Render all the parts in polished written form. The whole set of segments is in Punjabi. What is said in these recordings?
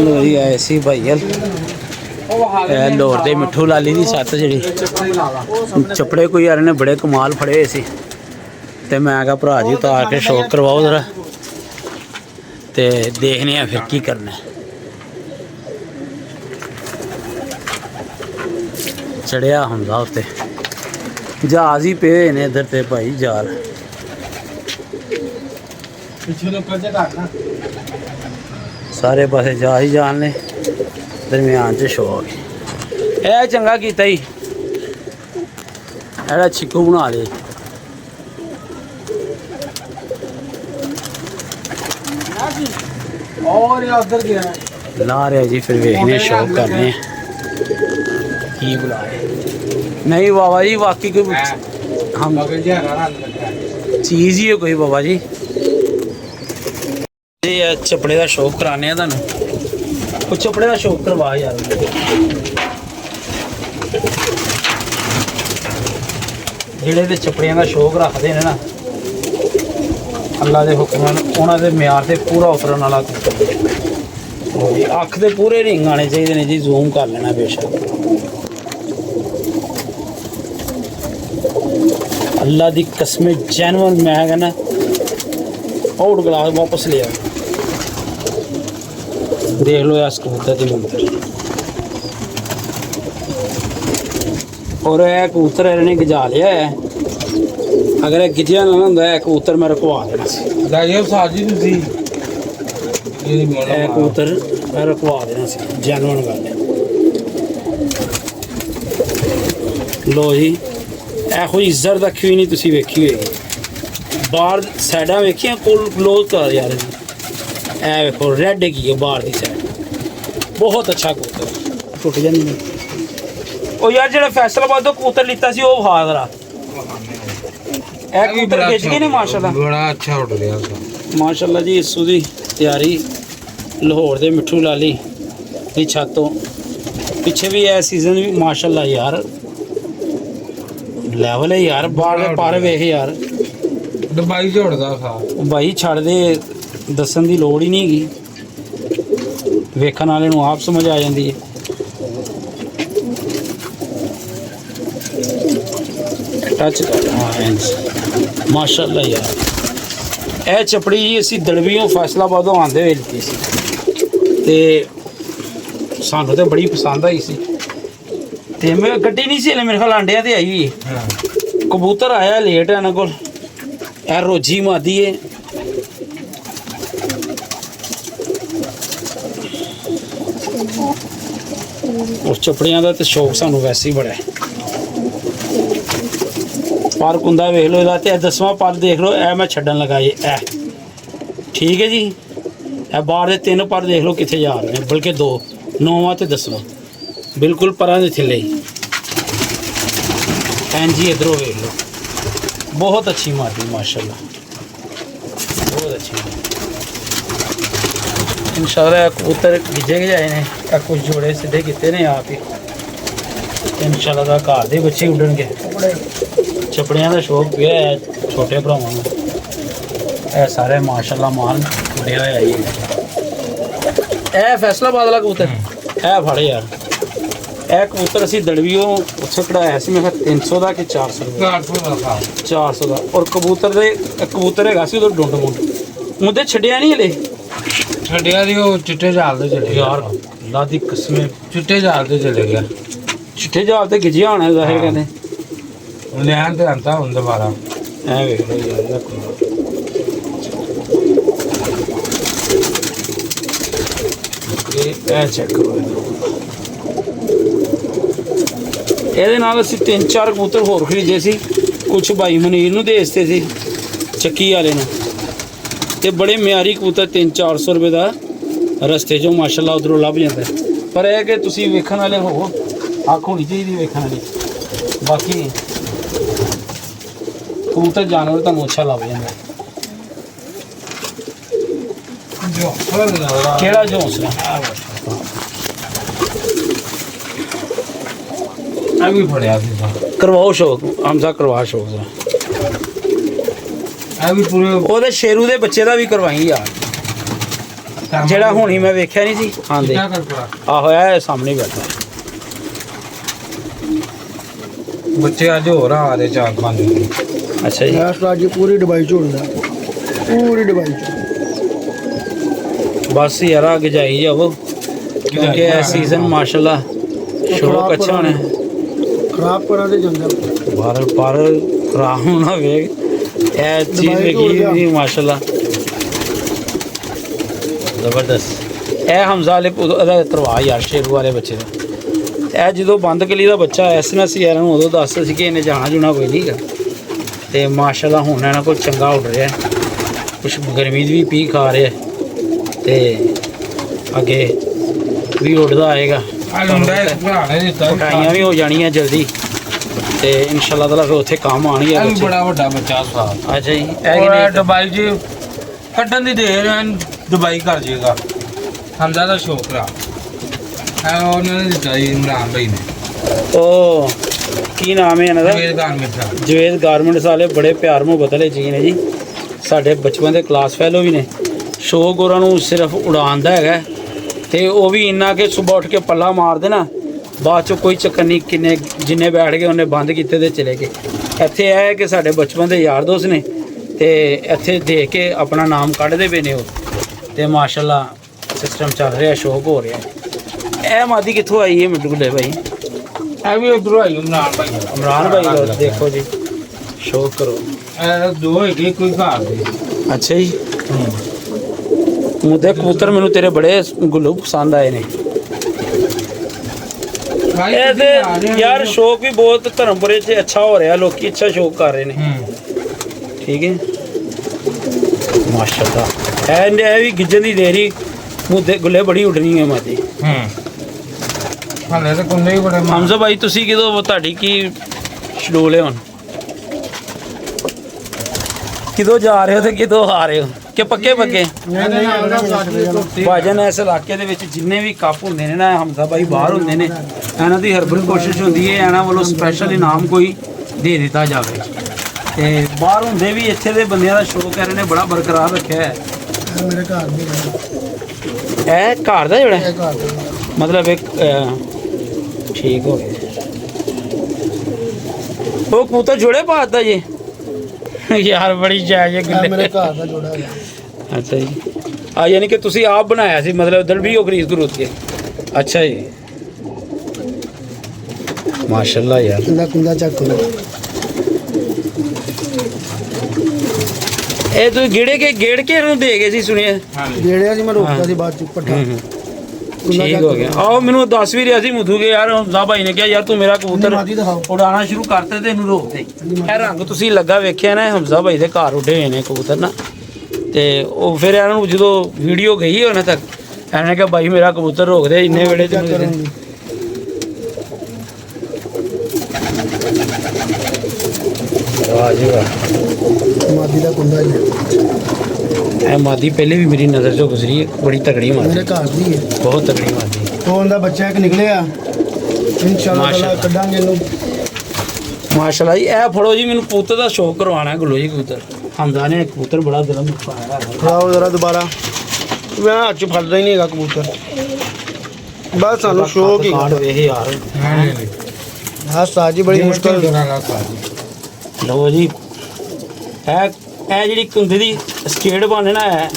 लोरी आए सी भाई लाहौर दे मिठू लाली दी सत्त जी चपड़े कोई यार ने बड़े कमाल फड़े हुए सी ते मैं कहा भरा जी उतार के शौक करवाओ जरा ते देखने आ फिर की करना चढ़िया हुंदा उत्ते जहाज ही पे ने इधर ते भाई जाल सारे पासे जा ही जान ने दरम्यान च शौक है चंगा कीता ही एड़ा छिक्कू बना ले और उधर गया ला रहे जी फिर वेखने शौक करने की बुला नहीं बाबा जी वाकई कोई हम चीज़ ही है कोई बाबा जी ये चपड़े का शौक कराने तुहानू कुछ चपड़े का शौक करवा यार जेड़े ते चपड़ियां का शौक रखते हैं ना अल्लाह के हुक्म उन्होंने म्यार से पूरा उतरन वाला अख के पूरे रिंग आने चाहिए ने जी जूम कर लेना बेशक अल्लाह की कसम जैनवन मैं कहना आउट ग्लास वापस ले आओ देख लो इस कबूतर की मंतर और यह कबूतर इन्हें गजा लिया है अगर यह गिजया ना होंगे कबूतर मैं रखवा देना कबूतर मैं रखवा देना जैनवन गल लो जी एहो इज्जत रखी हुई नहीं तुसी वेखी होगी बाहर साइडा वेखियां कोल क्लोज कर यार ए वेखो रेड की है बाहर की साइड बहुत अच्छा कबूतर टुट जानी ओ यार जेड़ा फैसलाबाद तो कबूतर लिता सी ओ वहा जरा ए कबूतर खिच के नहीं माशाल्लाह बड़ा अच्छा उड़ रहा माशाल्लाह जी इसू दी तैयारी लाहौर दे मिठू लाली दी छातों पिछे भी है सीजन भी माशाल्लाह यार लेवल है यार बाहर पर वेख यार दबाई जोड़दा था भाई छड़ दे दसन की लोड़ ही नहीं हैगी वेखण वाले नूं आप समझ आ जाती है टच कर माशाल्लाह यार यह चपड़ी जी असी दड़बियों फैसलाबादों आंदे हुए लिती सी ते सानू तो बड़ी पसंद आई सी ते मैं गड्डी नहीं सी मेरे ख्याल आंडिया ते आई हुई कबूतर आया लेट है इन्होंने को यार रोजी मादी है उस चपड़ियां का तो शौक सानू वैसे ही बड़ा है पर कुंदा वेख लो इहदा ते 10वां पर देख लो ए मैं छड्डन लगा ये ए ठीक है जी ए बाहर दे 3 पर देख लो कित्थे जा रहे हैं बल्कि 2 9वां ते 10वां बिल्कुल परां दे थल्ले ही एन जी इधरों वेख लो बहुत अच्छी मादी माशाल्लाह बहुत अच्छी इंशाल्लाह कबूतर गिजे जाए ने कुछ जोड़े सीधे किते ने आप ही इंशाल्लाह घर दे बच्चे उड्डणगे चपड़ियां का शौक पिया है छोटे भरावां नूं ए सारे माशाल्लाह माल उड़िया होया ही ए फैसलाबाद वाला कबूतर ए फड़ यार ए कबूतर असी दड़वियों उत्थे कढ़ाया सी मैं 300 का कि 400 का 400 का और कबूतर दे कबूतर है सी उधर डुंड मुंड मुझे छड्डिया नहीं हले छड्डिया दी ओ चिट्टे जाल ते चले यार अल्लाह दी कसम चिट्टे जाल ते चले गया चिट्टे जाल ते गिजिया होना जाहिर कहने लैन ते आंदा हुन दोबारा ए वेख लो यार देखो ए चेक करो ਇਹਦੇ ਨਾਲ ਅਸੀਂ 3-4 ਕਬੂਤਰ ਹੋਰ ਖਰੀਦੇ ਸੀ ਕੁਝ ਭਾਈ ਮਨੀਰ ਨੂੰ ਦੇ ਦਿੱਤੇ ਸੀ ਚੱਕੀ ਵਾਲੇ ਨੂੰ ਤੇ ਬੜੇ ਮਿਆਰੀ ਕਬੂਤਰ 300-400 ਰੁਪਏ ਦਾ ਰਸਤੇ 'ਚੋਂ ਮਾਸ਼ਾਅੱਲਾ ਉਧਰੋਂ ਲੱਭ ਜਾਂਦਾ ਪਰ ਇਹ ਕਿ ਤੁਸੀਂ ਵੇਖਣ ਵਾਲੇ ਹੋ ਅੱਖ ਹੋਣੀ ਚਾਹੀਦੀ ਵੇਖਣ ਵਾਲੀ ਬਾਕੀ ਕਬੂਤਰ ਜਾਨਵਰ ਤੁਹਾਨੂੰ ਅੱਛਾ ਲੱਗ ਜਾਂਦਾ ਕਿਹੜਾ ਜੋਂਸਲਾ भी पड़िया करवाओ शौक हमसा करवा शौक भी पूरे शेरू के बच्चे का भी करवाई यार ਜਿਹੜਾ ਹੁਣੀ ਮੈਂ ਵੇਖਿਆ ਨਹੀਂ ਸੀ ਆਂਦੇ ਚਿੱਟਾ ਕਰਪੂਰਾ ਆਹੋ ਇਹ ਸਾਹਮਣੇ ਹੀ ਬੈਠਾ ਬੱਚੇ ਅੱਜ ਹੋਰ ਆ ਰਹੇ 4-5 ਅੱਛਾ ਜੀ ਉਸਤਾਦ ਜੀ ਪੂਰੀ ਡਬਾਈ ਚ ਹੁੰਦਾ, ਪੂਰੀ ਡਬਾਈ ਚ। ਬਸ ਯਾਰ ਅੱਗੇ ਜਾਈ ਜਾਵੋ ਕਿਉਂਕਿ ਇਹ ਸੀਜ਼ਨ ਮਾਸ਼ਾਅੱਲਾ ਸ਼ੌਕ ਅੱਛਾ ਹੋਣਾ ਹੈ। ਖਰਾਬ ਕਰਾ ਦੇ ਜਾਂਦਾ ਪਰ ਖਰਾਬ ਹੋਣਾ ਵੇਖ ਇਹ ਚੀਜ਼ ਵੇਖੀ ਨਹੀਂ ਮਾਸ਼ਾਅੱਲਾ ਜ਼ਬਰਦਸਤ। ਇਹ ਹਮਜ਼ਾ ਵਾਲੇ ਉਹਦਾ ਤਰਵਾ ਯਾਰ ਸ਼ੇਰੂ ਵਾਲੇ ਬੱਚੇ ਦਾ ਇਹ ਜਦੋਂ ਬੰਦ ਕਲੀ ਦਾ ਬੱਚਾ ਐਸ ਨਾ ਸੀ ਯਾਰ ਨੂੰ ਉਦੋਂ ਦੱਸਦਾ ਸੀ ਕਿ ਇਹਨੇ ਜਾਣਾ ਜੁਣਾ ਕੋਈ ਨਹੀਂ ਗਾ ਤੇ ਮਾਸ਼ਾਅੱਲਾ ਹੁਣ ਇਹਨਾਂ ਕੋਲ ਚੰਗਾ ਉੱਡ ਰਿਹਾ ਕੁਛ ਗਰਮੀ ਦੀ ਵੀ ਪੀ ਖਾ ਰਿਹਾ ਤੇ ਅੱਗੇ ਵੀ ਉੱਡਦਾ ਆਏਗਾ ਆ ਲੰਡਾ ਇੱਕ ਭਰਾ ਨੇ ਦਿੱਤਾ ਪਕਾਈਆਂ ਵੀ ਹੋ ਜਾਣੀਆਂ ਜਲਦੀ ਤੇ ਇਨਸ਼ਾਅੱਲਾ ਤਾਲਾ ਫਿਰ ਉੱਥੇ ਕੰਮ ਆਣਗੇ ਇਹ ਵੀ ਬੱਚੇ। ਬੜਾ ਵੱਡਾ ਬੱਚਾ ਸਾਹ ਅੱਛਾ ਜੀ ਇਹ ਇਹ ਕਿੰਨੇ ਦੁਬਈ 'ਚ ਕੱਢਣ ਦੀ ਦੇਰ ਐ ਦੁਬਈ ਕਰ ਜਾਏਗਾ ਹਮਜ਼ਾ ਦਾ ਛੋਕਰਾ ਇਹ ਉਹਨਾਂ ਨੇ ਦਿੱਤਾ ਜੀ ਇਮਰਾਨ ਭਾਈ ਨੇ ਉਹ ਕੀ ਨਾਮ ਹੈ ਇਹਨਾਂ ਦਾ ਜਵੇਦ ਗਾਰਮੈਂਟਸ ਦਾ ਜਵੇਦ ਗਾਰਮੈਂਟਸ ਵਾਲੇ ਬੜੇ ਪਿਆਰ ਮੁਹੱਬਤ ਵਾਲੇ ਜੀ ਨੇ ਜੀ ਸਾਡੇ ਬਚਪਨ ਦੇ ਕਲਾਸ ਫੈਲੋ ਵੀ ਨੇ ਸ਼ੌਕ ਉਹਨਾਂ ਨੂੰ ਸਿਰਫ ਉਡਾਉਣ ਦਾ ਹੈਗਾ ਤੇ ਉਹ ਵੀ ਇੰਨਾ ਕਿ ਸਵੇਰ ਉੱਠ ਕੇ ਪੱਲਾ ਮਾਰਦੇ ਨਾ ਬਾਅਦ ਚੋਂ ਕੋਈ ਚੱਕਰ ਨਹੀਂ ਕਿੰਨੇ ਜਿੰਨੇ ਬੈਠ ਗਏ ਉਹਨੇ ਬੰਦ ਕੀਤੇ ਤੇ ਚਲੇ ਗਏ। ਇੱਥੇ ਇਹ ਹੈ ਕਿ ਸਾਡੇ ਬਚਪਨ ਦੇ ਯਾਰ ਦੋਸਤ ਨੇ ਤੇ ਇੱਥੇ ਦੇਖ ਕੇ ਆਪਣਾ ਨਾਮ ਕੱਢਦੇ ਪਏ ਨੇ ਉਹ ਤੇ ਮਾਸ਼ਾਅੱਲਾ ਸਿਸਟਮ ਚੱਲ ਰਿਹਾ ਸ਼ੌਕ ਹੋ ਰਿਹਾ। ਇਹ ਮਾਦੀ ਕਿੱਥੋਂ ਆਈ ਹੈ ਮਿੱਟੂ ਗੁੱਲੇ ਭਾਈ ਇਹ ਵੀ ਉਧਰੋਂ ਆਈ ਇਮਰਾਨ ਭਾਈ ਦਾ। ਇਮਰਾਨ ਭਾਈ ਦਾ ਦੇਖੋ ਜੀ ਸ਼ੌਕ ਕਰੋ ਇਹ ਦੋ ਹੈਗੇ ਕੋਈ ਘਰ ਦੇ ਅੱਛਾ ਜੀ ਮੁੱਦੇ ਕਬੂਤਰ ਮੈਨੂੰ ਤੇਰੇ ਬੜੇ ਗੁੱਲੂ ਪਸੰਦ ਆਏ ਨੇ ਭਾਈ ਇਹ ਤੇ ਯਾਰ ਸ਼ੌਕ ਵੀ ਬਹੁਤ ਧਰਮਪੁਰੇ 'ਚ ਅੱਛਾ ਹੋ ਰਿਹਾ ਲੋਕੀ ਅੱਛਾ ਸ਼ੌਕ ਕਰ ਰਹੇ ਨੇ ਠੀਕ ਹੈ ਮਾਸ਼ਾਅੱਲਾ ਇਹ ਵੀ ਗਿੱਜਣ ਦੀ ਦੇਰੀ ਮੁੱਦੇ ਗੁੱਲੇ ਬੜੀ ਉੱਡਣੀ ਹੈ ਮਾਦੀ ਹਲੇ ਤਾਂ ਕੁੰਡੇ ਹੀ ਬੜੇ ਹਮਜ਼ਾ ਭਾਈ ਤੁਸੀਂ ਕਿਦੋਂ ਤੁਹਾਡੀ ਕੀ ਸ਼ਡੂਲ ਹੈ ਹੁਣ ਕਿਦੋਂ ਜਾ ਰਹੇ ਹੋ ਤੇ ਕਿਦੋਂ ਆ ਰਹੇ ਹੋ ਕਿ ਪੱਕੇ ਭਾਜਨ ਇਸ ਇਲਾਕੇ ਦੇ ਵਿੱਚ ਜਿੰਨੇ ਵੀ ਕੱਪ ਹੁੰਦੇ ਨੇ ਨਾ ਹਮਜ਼ਾ ਭਾਈ ਬਾਹਰ ਹੁੰਦੇ ਨੇ ਇਹਨਾਂ ਦੀ ਹਰਬਲ ਕੋਸ਼ਿਸ਼ ਹੁੰਦੀ ਹੈ ਇਹਨਾਂ ਵੱਲੋਂ ਸਪੈਸ਼ਲ ਇਨਾਮ ਕੋਈ ਦੇ ਦਿੱਤਾ ਜਾਵੇ ਤੇ ਬਾਹਰ ਹੁੰਦੇ ਵੀ ਇੱਥੇ ਦੇ ਬੰਦਿਆਂ ਦਾ ਸ਼ੌਕ ਹੈ ਨੇ ਬੜਾ ਬਰਕਰਾਰ ਰੱਖਿਆ ਹੈ। ਮੇਰੇ ਘਰ ਦੀ ਇਹ ਘਰ ਦਾ ਜਿਹੜਾ ਘਰ ਦਾ ਮਤਲਬ ਇੱਕ ਠੀਕ ਹੋ ਗਿਆ ਉਹ ਕਬੂਤਰ ਜੋੜੇ ਪਾਤਾ ਜੀ ਯਾਰ ਬੜੀ ਜਾਇਜ਼ ਇਹ ਗੱਲ ਮੇਰੇ ਘਰ ਦਾ ਜੋੜਾ ਹੈ। ਅੱਛਾ ਜੀ ਆ ਯਾਨੀ ਕਿ ਤੁਸੀਂ ਆਪ ਬਣਾਇਆ ਸੀ ਮਤਲਬ ਉਧਰ ਵੀ ਉਹ ਖਰੀਦ ਖਰੂਦ ਕੇ ਅੱਛਾ ਜੀ ਮਾਸ਼ਾਅੱਲਾ ਯਾਰ ਕੁੰਦਾ ਕੁੰਦਾ ਚੱਕ ਲੋ ਇਹ ਤੁਸੀਂ ਗੇੜ ਕੇ ਇਹਨੂੰ ਦੇ ਗਏ ਸੀ ਸੁਣਿਆ ਜਿਹੜਿਆ ਸੀ ਮੈਂ ਰੋਕਦਾ ਸੀ ਬਾਅਦ ਚ ਪੱਠਾ ਠੀਕ ਹੋ ਗਿਆ ਆਓ ਮੈਨੂੰ ਦੱਸ ਵੀ ਰਿਹਾ ਸੀ ਮੁੱਥੂ ਕੇ ਯਾਰ ਹਮਜ਼ਾ ਭਾਈ ਨੇ ਕਿਹਾ ਯਾਰ ਤੂੰ ਮੇਰਾ ਕਬੂਤਰ ਮਾਦੀ ਦਿਖਾਓ ਉਡਾਉਣਾ ਸ਼ੁਰੂ ਕਰਤੇ ਤੇ ਇਹਨੂੰ ਰੋਕ ਦੇ ਇਹ ਰੰਗ ਤੁਸੀਂ ਲੱਗਾ ਵੇਖਿਆ ਨਾ ਹਮਜ਼ਾ ਭਾਈ ਦੇ ਘਰ ਉੱਡੇ ਹੋਏ ਨੇ ਕਬੂਤਰ ਨਾ ਤੇ ਉਹ ਫਿਰ ਇਹਨਾਂ ਨੂੰ ਜਦੋਂ ਵੀਡੀਓ ਗਈ ਉਹਨਾਂ ਤੱਕ ਇਹਨਾਂ ਨੇ ਕਿਹਾ ਭਾਈ ਮੇਰਾ ਕਬੂਤਰ ਰੋਕ ਦੇ ਇੰਨੇ ਵੇੜੇ ਚੈੱਕ ਚ ਕਰੂੰਗੀ ਵਾਹ ਜੀ ਵਾਹ ਮਾਦੀ ਦਾ ਕੁੰਦਾ ਹੀ ਹੈ। ਇਹ ਮਾਦੀ ਪਹਿਲੇ ਵੀ ਮੇਰੀ ਨਜ਼ਰ ਚੋਂ ਗੁਜ਼ਰੀ ਹੈ ਬੜੀ ਤਕੜੀ ਮਾਦੀ ਮੇਰੇ ਘਰ ਦੀ ਹੈ। ਬਹੁਤ ਤਕੜੀ ਮਾਦੀ ਉਹ ਉਹਦਾ ਬੱਚਾ ਇੱਕ ਨਿਕਲਿਆ ਇਨਸ਼ਾਅੱਲਾ ਤਾਲਾ ਕੱਢਾਂਗੇ ਇਹਨੂੰ ਮਾਸ਼ਾਅੱਲਾ ਜੀ ਇਹ ਫੜੋ ਜੀ ਮੈਨੂੰ ਕਬੂਤਰ ਦਾ ਸ਼ੌਕ ਕਰਵਾਉਣਾ ਗੁੱਲੋ ਜੀ ਕਬੂਤਰ ਹਮਜ਼ਾ ਨੇ ਕਬੂਤਰ ਬੜਾ ਦਿਲੋਂ ਪਾਇਆ ਖੜਾਓ ਜ਼ਰਾ ਦੁਬਾਰਾ ਮੈਂ ਹੱਥ ਚ ਫੜਦਾ ਹੀ ਨਹੀਂ ਹੈਗਾ ਕਬੂਤਰ ਬਸ ਸਾਨੂੰ ਸ਼ੌਕ ਹੀ ਕਾਟ ਵੇਖ ਯਾਰ ਹਾਂ ਸਾਜੀ ਬੜੀ ਮੁਸ਼ਕਲ ਲਓ ਜੀ ਇਹ ਜਿਹੜੀ ਕੁੰਦੇ ਦੀ ਸਕੇਟ ਬਣਨਾ ਹੈ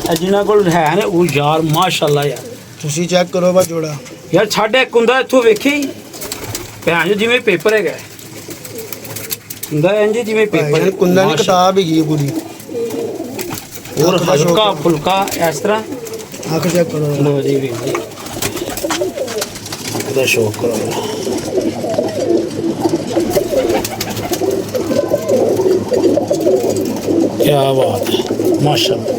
ਇਹ ਜਿਨ੍ਹਾਂ ਕੋਲ ਹੈ ਨੇ ਉਹ ਯਾਰ ਮਾਸ਼ਾਅੱਲਾ ਯਾਰ ਤੁਸੀਂ ਚੈੱਕ ਕਰੋ ਬਾ ਜੋੜਾ ਯਾਰ ਛੱਡ ਇੱਕ ਕੁੰਦਾ ਇੱਥੋਂ ਵੇਖੀ ਭੈਣ ਜੀ ਜਿਵੇਂ ਪੇਪਰ ਹੈਗਾ ਕੁੰਦਾ ਇੰਜ ਜਿਵੇਂ ਪੇਪਰ ਹੈ ਕੁੰਦਾ ਨਹੀਂ ਕਿਤਾਬ ਹੈਗੀ ਹੈ ਪੂਰੀ ਹੋਰ ਹਲਕਾ ਫੁਲਕਾ ਇਸ ਤਰ੍ਹਾਂ ਅੱਖ ਚੈੱਕ ਕਰੋ ਲਓ ਜੀ ਵੀ ਦਾ ਸ਼ੌਕ ਕਰੋ ਕੀ ਬਾਤ ਹੈ ਮਾਸ਼ਾਅੱਲਾ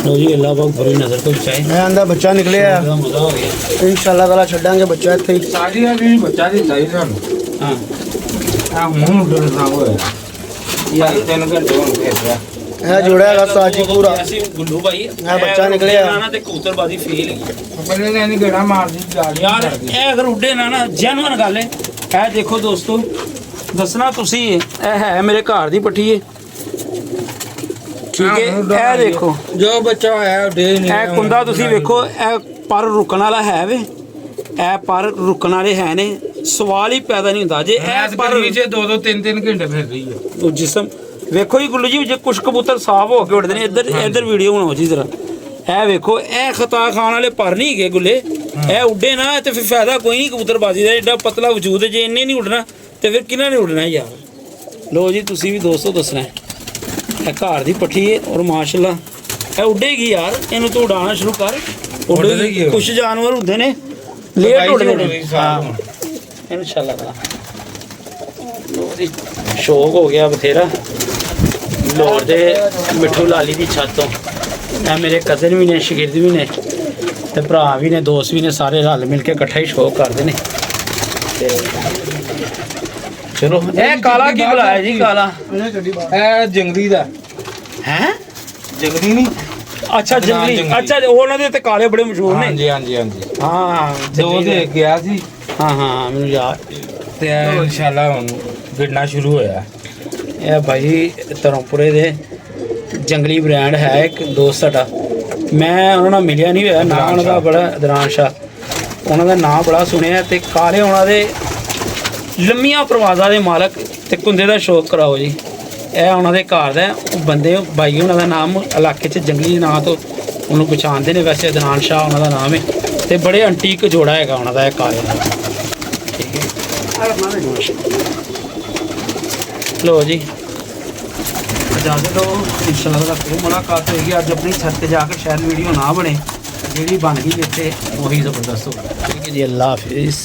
ਲਓ ਜੀ ਅੱਲਾਹ ਪਾਕ ਬੁਰੀ ਨਜ਼ਰ ਤੋਂ ਬਚਾਏ ਮੈਂ ਆਂਦਾ ਬੱਚਾ ਨਿਕਲਿਆ ਬੜਾ ਮਜ਼ਾ ਹੋ ਗਿਆ ਇਨਸ਼ਾਅੱਲਾ ਤਾਲਾ ਛੱਡਾਂਗੇ ਬੱਚਾ ਇੱਥੇ ਹੀ ਸਾਡੀ ਆ ਵੀ ਬੱਚਾ ਦਿੱਤਾ ਹੀ ਸਾਨੂੰ ਹਾਂ ਆ ਮੂੰਹ ਡਰਨਾ ਹੋਇਆ ਯਾਰ 3 ਘੰਟੇ ਹੋ ਗਏ ਪਿਆ ਇਹ ਜੋੜਾ ਹੈਗਾ ਸਾਜੀ ਪੂਰਾ ਅਸੀਂ ਗੁੱਲੂ ਭਾਈ ਬੱਚਾ ਨਿਕਲਿਆ। ਨਾ ਤੇ ਕਬੂਤਰਬਾਜ਼ੀ ਫੇਲ ਹੈਗੀ ਪਹਿਲੇ ਨੇ ਨਹੀਂ ਗੇੜਾ ਮਾਰਦੀ ਯਾਰ ਇਹ ਅਗਰ ਉੱਡੇ ਨਾ ਜੈਨੂਅਨ ਗੱਲ ਹੈ ਇਹ ਦੇਖੋ ਦੋਸਤੋ ਦੱਸਣਾ ਤੁਸੀਂ ਇਹ ਹੈ ਮੇਰੇ ਘਰ ਦੀ ਪੱਠੀ ਹੈ ਠੀਕ ਹੈ ਇਹ ਦੇਖੋ ਜੋ ਬੱਚਾ ਹੋਇਆ ਡੇ ਨਹੀਂ ਇਹ ਕੁੰਦਾ ਤੁਸੀਂ ਵੇਖੋ ਇਹ ਪਰ ਰੁਕਣ ਵਾਲਾ ਹੈ ਵੇ ਇਹ ਪਰ ਰੁਕਣ ਵਾਲੇ ਹੈ ਨੇ ਸਵਾਲ ਹੀ ਪੈਦਾ ਨਹੀਂ ਹੁੰਦਾ ਜੇ ਇਹ ਪਰ ਨੀਚੇ 2-2 3-3 ਘੰਟੇ ਫਿਰ ਰਹੀ ਹੈ ਉਹ ਜਿਸਮ ਵੇਖੋ ਜੀ ਗੁੱਲੂ ਜੀ ਜੇ ਕੁਝ ਕਬੂਤਰ ਸਾਫ ਹੋ ਕੇ ਉੱਡਦੇ ਨੇ ਇੱਧਰ ਵੀਡੀਓ ਬਣਾਓ ਜੀ ਜ਼ਰਾ ਇਹ ਵੇਖੋ ਇਹ ਖਤਾ ਖਾਣ ਵਾਲੇ ਪਰ ਨਹੀਂ ਹੈਗੇ ਗੁੱਲੇ ਇਹ ਉੱਡੇ ਨਾ ਤੇ ਫਿਰ ਫਾਇਦਾ ਕੋਈ ਨਹੀਂ ਕਬੂਤਰਬਾਜ਼ੀ ਦਾ ਐਡਾ ਪਤਲਾ ਵਜੂਦ ਹੈ ਜੇ ਇੰਨੇ ਨਹੀਂ ਉੱਡਣਾ ਤੇ ਫਿਰ ਕਿਹਨਾਂ ਨੇ ਉੱਡਣਾ ਯਾਰ ਲੋ ਜੀ ਤੁਸੀਂ ਵੀ ਦੋਸਤੋ ਦੱਸਣਾ ਇਹ ਘਰ ਦੀ ਪੱਠੀ ਹੈ ਔਰ ਮਾਸ਼ਾਅੱਲਾ ਇਹ ਉੱਡੇਗੀ ਯਾਰ ਇਹਨੂੰ ਤੂੰ ਉਡਾਉਣਾ ਸ਼ੁਰੂ ਕਰ ਉੱਡੇਗੀ ਕੁਝ ਜਾਨਵਰ ਹੁੰਦੇ ਨੇ ਲੇਟ ਉੱਡਦੇ ਨੇ ਹਾਂ ਇਨਸ਼ਾਅੱਲਾ ਲੋ ਜੀ ਸ਼ੌਕ ਹੋ ਗਿਆ ਬਥੇਰਾ ਲਾਹੌਰ ਦੇ ਮਿੱਠੂ ਲਾਲੀ ਦੀ ਛੱਤ ਤੋਂ ਇਹ ਮੇਰੇ ਕਜ਼ਨ ਵੀ ਨੇ ਸ਼ਾਗਿਰਦ ਵੀ ਨੇ ਤੇ ਭਰਾ ਵੀ ਨੇ ਦੋਸਤ ਵੀ ਨੇ ਸਾਰੇ ਰਲ ਮਿਲ ਕੇ ਇਕੱਠਾ ਹੀ ਸ਼ੌਕ ਕਰਦੇ ਨੇ ਤੇ ਚਲੋ ਇਹ ਕਾਲਾ ਕੀ ਬੁਲਾਇਆ ਜੀ ਕਾਲਾ ਇਹ ਜੰਗਲੀ ਦਾ ਹੈ ਜੰਗਲੀ ਨਹੀਂ ਅੱਛਾ ਜੰਗਲੀ ਅੱਛਾ ਉਹਨਾਂ ਦੇ ਤੇ ਕਾਲੇ ਬੜੇ ਮਸ਼ਹੂਰ ਨੇ ਹਾਂਜੀ ਹਾਂਜੀ ਹਾਂਜੀ ਹਾਂ ਦੋ ਦੇ ਗਿਆ ਸੀ ਹਾਂ ਮੈਨੂੰ ਯਾਦ ਤੇ ਇਨਸ਼ਾਅੱਲਾ ਹੁਣ ਗਿਰਨਾ ਸ਼ੁਰੂ ਹੋਇਆ ਇਹ ਭਾਈ ਧਰਮਪੁਰੇ ਦੇ ਜੰਗਲੀ ਬ੍ਰਾਂਡ ਹੈ ਇੱਕ ਦੋਸਤ ਸਾਡਾ ਮੈਂ ਉਹਨਾਂ ਨਾਲ ਮਿਲਿਆ ਨਹੀਂ ਹੋਇਆ ਨਾ ਉਹਨਾਂ ਦਾ ਬੜਾ ਦਰਾਂ ਸ਼ਾਹ ਉਹਨਾਂ ਦਾ ਨਾਂ ਬੜਾ ਸੁਣਿਆ ਤੇ ਕਾਲੇ ਉਹਨਾਂ ਦੇ ਲੰਮੀਆਂ ਪ੍ਰਵਾਜ਼ਾਂ ਦੇ ਮਾਲਕ ਤੇ ਕੁੰਦੇ ਦਾ ਸ਼ੌਕ ਕਰਾਓ ਜੀ ਇਹ ਉਹਨਾਂ ਦੇ ਘਰ ਦਾ ਉਹ ਬੰਦੇ ਬਾਈ ਉਹਨਾਂ ਦਾ ਨਾਮ ਇਲਾਕੇ 'ਚ ਜੰਗਲੀ ਨਾਂ ਤੋਂ ਉਹਨੂੰ ਪਛਾਣਦੇ ਨੇ ਵੈਸੇ ਦਰਾਂ ਸ਼ਾਹ ਉਹਨਾਂ ਦਾ ਨਾਮ ਹੈ ਤੇ ਬੜੇ ਐਂਟੀਕ ਜੋੜਾ ਹੈਗਾ ਉਹਨਾਂ ਦਾ ਇਹ ਕਾਲੇ ਦਾ ਠੀਕ ਹੈ ਲੋ ਜੀ ਇਜਾਜ਼ਤ ਦਿਓ ਇੰਸ਼ਾਅੱਲਾ ਫਿਰ ਮੁਲਾਕਾਤ ਹੋਏਗੀ ਅੱਜ ਆਪਣੀ ਛੱਤ ਤੇ ਜਾ ਕੇ ਸ਼ਾਇਦ ਵੀਡੀਓ ਨਾ ਬਣੇ ਜਿਹੜੀ ਬਣ ਗਈ ਇੱਥੇ ਉਹੀ ਜ਼ਬਰਦਸਤ ਹੋ ਠੀਕ ਹੈ ਜੀ ਅੱਲਾ ਹਾਫਿਜ਼